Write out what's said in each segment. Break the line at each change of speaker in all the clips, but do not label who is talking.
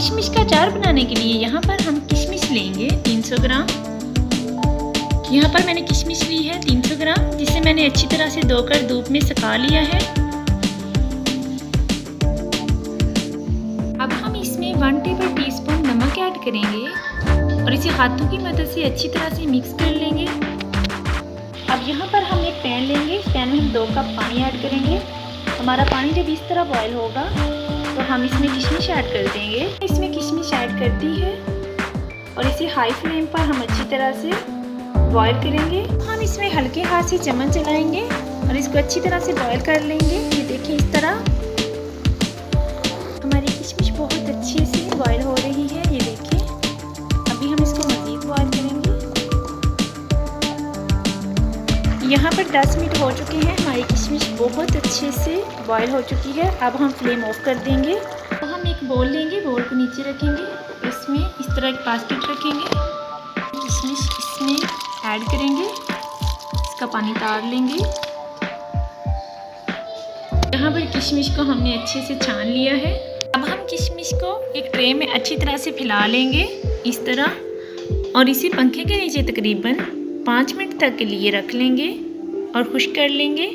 किशमिश का अचार बनाने के लिए यहाँ पर हम किशमिश लेंगे 300 ग्राम। यहाँ पर मैंने किशमिश ली है 300 ग्राम, जिसे मैंने अच्छी तरह से धोकर धूप में सुखा लिया है। अब हम इसमें 1 टेबल टीस्पून नमक ऐड करेंगे और इसे हाथों की मदद से अच्छी तरह से मिक्स कर लेंगे। अब यहाँ पर हम एक पैन लेंगे, इस पैन में हम 2 कप पानी ऐड करेंगे। हमारा पानी जब इस तरह बॉयल होगा तो हम इसमें किशमिश ऐड कर देंगे। इसमें किशमिश ऐड कर दी है और इसे हाई फ्लेम पर हम अच्छी तरह से बॉयल करेंगे। हम इसमें हल्के हाथ से चम्मच चलाएंगे और इसको अच्छी तरह से बॉयल कर लेंगे। ये देखिए इस तरह हमारी किशमिश बहुत अच्छे से बॉयल हो रही है। ये देखिए अभी हम इसको मज़ीद बॉयल करेंगे। यहाँ पर 10 मिनट हो चुके हैं, हमारी किशमिश बहुत अच्छे से बॉयल हो चुकी है। अब हम फ्लेम ऑफ कर देंगे। तो हम एक बोल लेंगे, बोल को नीचे रखेंगे, इसमें इस तरह एक बास्केट रखेंगे, किशमिश इसमें ऐड करेंगे, इसका पानी तार लेंगे। यहाँ पर किशमिश को हमने अच्छे से छान लिया है। अब हम किशमिश को एक ट्रे में अच्छी तरह से फैला लेंगे इस तरह, और इसी पंखे के नीचे तकरीबन 5 मिनट तक के लिए रख लेंगे और खुश्क कर लेंगे।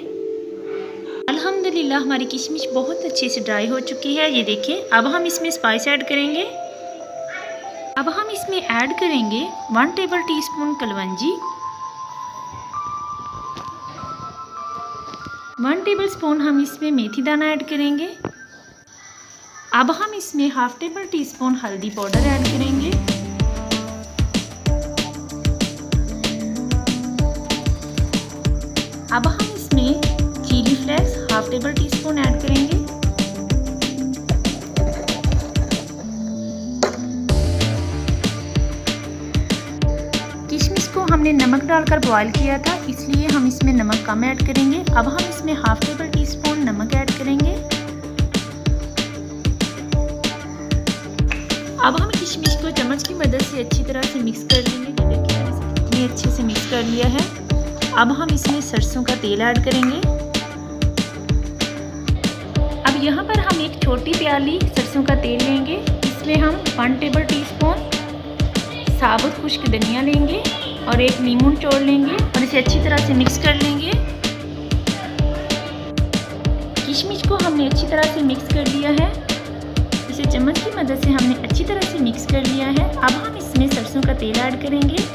अल्हम्दुलिल्लाह हमारी किशमिश बहुत अच्छे से ड्राई हो चुकी है। ये देखिए अब हम इसमें स्पाइस ऐड करेंगे। अब हम इसमें ऐड करेंगे 1 टेबल टीस्पून कलवंजी, 1 टेबल स्पून हम इसमें मेथी दाना ऐड करेंगे। अब हम इसमें हाफ टेबल टीस्पून हल्दी पाउडर ऐड करेंगे। अब हम इसमें chilli flakes half table teaspoon add करेंगे। किशमिश को हमने नमक डालकर बॉईल किया था, इसलिए हम इसमें नमक कम ऐड करेंगे। अब हम इसमें हाफ टेबल टीस्पून नमक ऐड करेंगे। अब हम किशमिश को चम्मच की मदद से अच्छी तरह से मिक्स कर लेंगे। देखिए मैंने कितनी अच्छे से मिक्स कर लिया है। अब हम इसमें सरसों का तेल ऐड करेंगे। अब यहाँ पर हम एक छोटी प्याली सरसों का तेल लेंगे, इसमें हम 1 टेबल टीस्पून साबुत खुश्क धनिया लेंगे और एक नींबू निचोड़ लेंगे और इसे अच्छी तरह से मिक्स कर लेंगे। किशमिश को हमने अच्छी तरह से मिक्स कर लिया है, इसे चम्मच की मदद से हमने अच्छी तरह से मिक्स कर लिया है। अब हम इसमें सरसों का तेल ऐड करेंगे।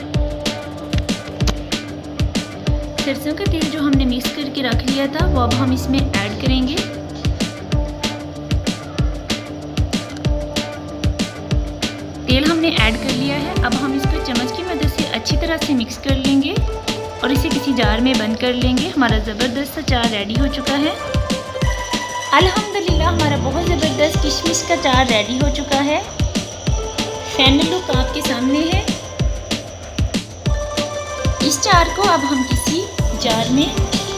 सरसों का तेल जो हमने मिक्स करके रख लिया था वो अब हम इसमें ऐड करेंगे। तेल हमने ऐड कर लिया है। अब हम इसको चम्मच की मदद से अच्छी तरह से मिक्स कर लेंगे और इसे किसी जार में बंद कर लेंगे। हमारा ज़बरदस्त अचार रेडी हो चुका है। अल्हम्दुलिल्लाह हमारा बहुत ज़बरदस्त किशमिश का अचार रेडी हो चुका है। फाइनल लुक आपके सामने है। इस चार को अब हम किसी जार में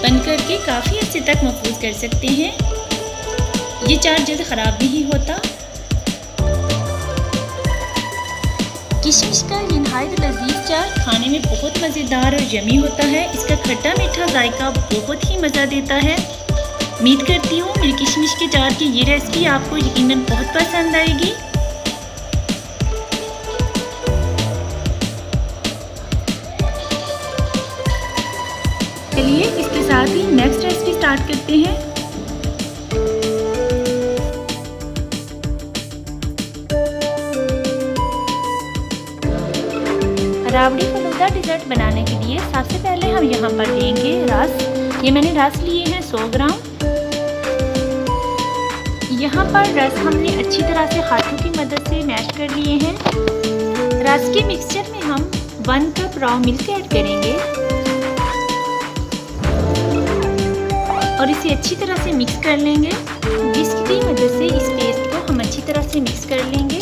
बंद करके काफ़ी अच्छे तक महफूज कर सकते हैं। ये चार जल्द ख़राब नहीं होता। किशमिश का ये नहायत लजीज चार खाने में बहुत मज़ेदार और यमी होता है। इसका खट्टा मीठा जायका बहुत ही मज़ा देता है। उम्मीद करती हूँ मेरी किशमिश के चार की ये रेसिपी आपको यकीनन बहुत पसंद आएगी। चलिए इसके साथ ही नेक्स्ट रेसिपी स्टार्ट करते हैं। राबड़ी फलूदा डिज़र्ट बनाने के लिए सबसे पहले हम यहाँ पर लेंगे रस। ये मैंने रस लिए हैं 100 ग्राम। यहाँ पर रस हमने अच्छी तरह से हाथों की मदद से मैश कर लिए हैं। रस के मिक्सचर में हम 1 कप रॉ मिल्क ऐड करेंगे और इसे अच्छी तरह से मिक्स कर लेंगे। विस्क की मदद से इस पेस्ट को हम अच्छी तरह से मिक्स कर लेंगे।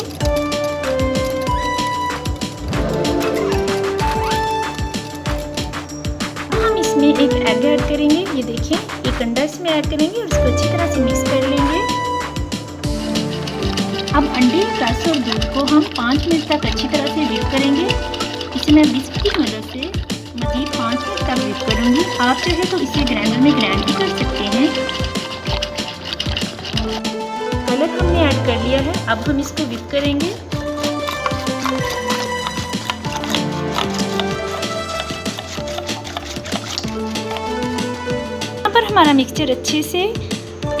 हम इसमें एक एग ऐड करेंगे। ये देखें एक अंडा इसमें ऐड करेंगे और इसको अच्छी तरह से मिक्स कर लेंगे। अब अंडे, रस और दूध को हम 5 मिनट तक अच्छी तरह से बीट करेंगे। इसे मैं विस्क की मदद से मज़ीद 5 मिनट तक बीट करूँगी। आप चाहे तो इसे ग्राइंडर में ग्राइंड भी कर सकते हैं। योगर्ट हमने ऐड कर लिया है। अब हम इसको विस्क करेंगे। यहाँ पर हमारा मिक्सचर अच्छे से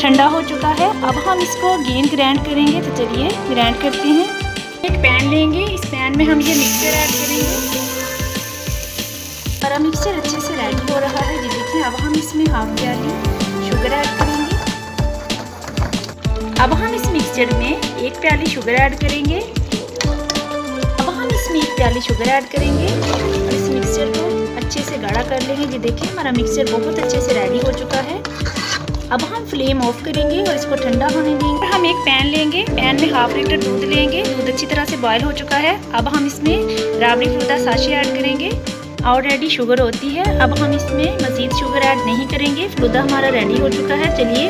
ठंडा हो चुका है। अब हम इसको गेन ग्राइंड करेंगे। तो चलिए ग्राइंड करते हैं। एक पैन लेंगे, इस पैन में हम ये मिक्सचर ऐड करेंगे। हमारा मिक्सचर अच्छे से रेडी हो रहा है। ये देखिए, अब हम इसमें हाफ प्याली शुगर ऐड करेंगे। अब हम इस मिक्सचर में 1 प्याली शुगर ऐड करेंगे। अब हम इसमें 1 प्याली शुगर ऐड करेंगे और इस मिक्सचर को अच्छे से गाढ़ा कर लेंगे। ये देखिए, हमारा मिक्सचर बहुत अच्छे से रेडी हो चुका है। अब हम फ्लेम ऑफ करेंगे और इसको ठंडा होने देंगे। हम एक पैन लेंगे, पैन में हाफ लीटर दूध लेंगे। दूध अच्छी तरह से बॉयल हो चुका है। अब हम इसमें राबड़ी फलूदा साशे ऐड करेंगे। ऑलरेडी शुगर होती है, अब हम इसमें मज़ीद शुगर ऐड नहीं करेंगे। फलूदा हमारा रेडी हो चुका है। चलिए,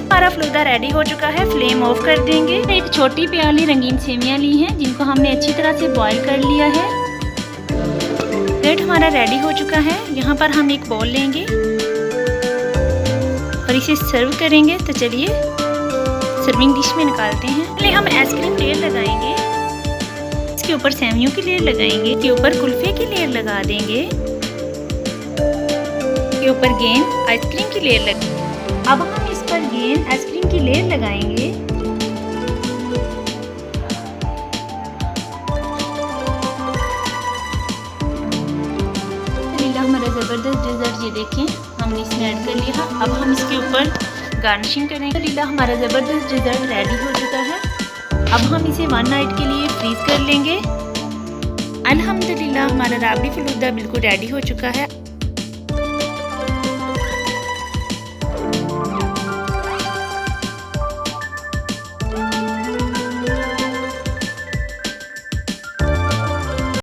हमारा फलूदा रेडी हो चुका है। फ्लेम ऑफ कर देंगे। एक छोटी प्याली रंगीन सेवियाँ ली हैं, जिनको हमने अच्छी तरह से बॉयल कर लिया है। डेजर्ट हमारा रेडी हो चुका है। यहाँ पर हम एक बाउल लेंगे और इसे सर्व करेंगे। तो चलिए सर्विंग डिश में निकालते हैं। पहले हम आइसक्रीम लेयर लगाएंगे, इसके ऊपर सेवियों की लेयर लगाएंगे, इसके ऊपर कुल्फे की लेयर लगा देंगे, इसके ऊपर गेन आइसक्रीम की लेयर लगा। अब हम इस पर गेन आइसक्रीम की लेयर लगाएंगे। हमारा ज़बरदस्त डेजर्ट ये देखें हमने इसमें ऐड कर लिया। अब हम इसके ऊपर गार्निशिंग करेंगे। लीला हमारा ज़बरदस्त डेजर्ट रेडी हो चुका है। अब हम इसे 1 नाइट के लिए फ्रीज कर लेंगे। अल्हम्दुलिल्लाह हमारा राबड़ी फलूदा बिल्कुल रेडी हो चुका है।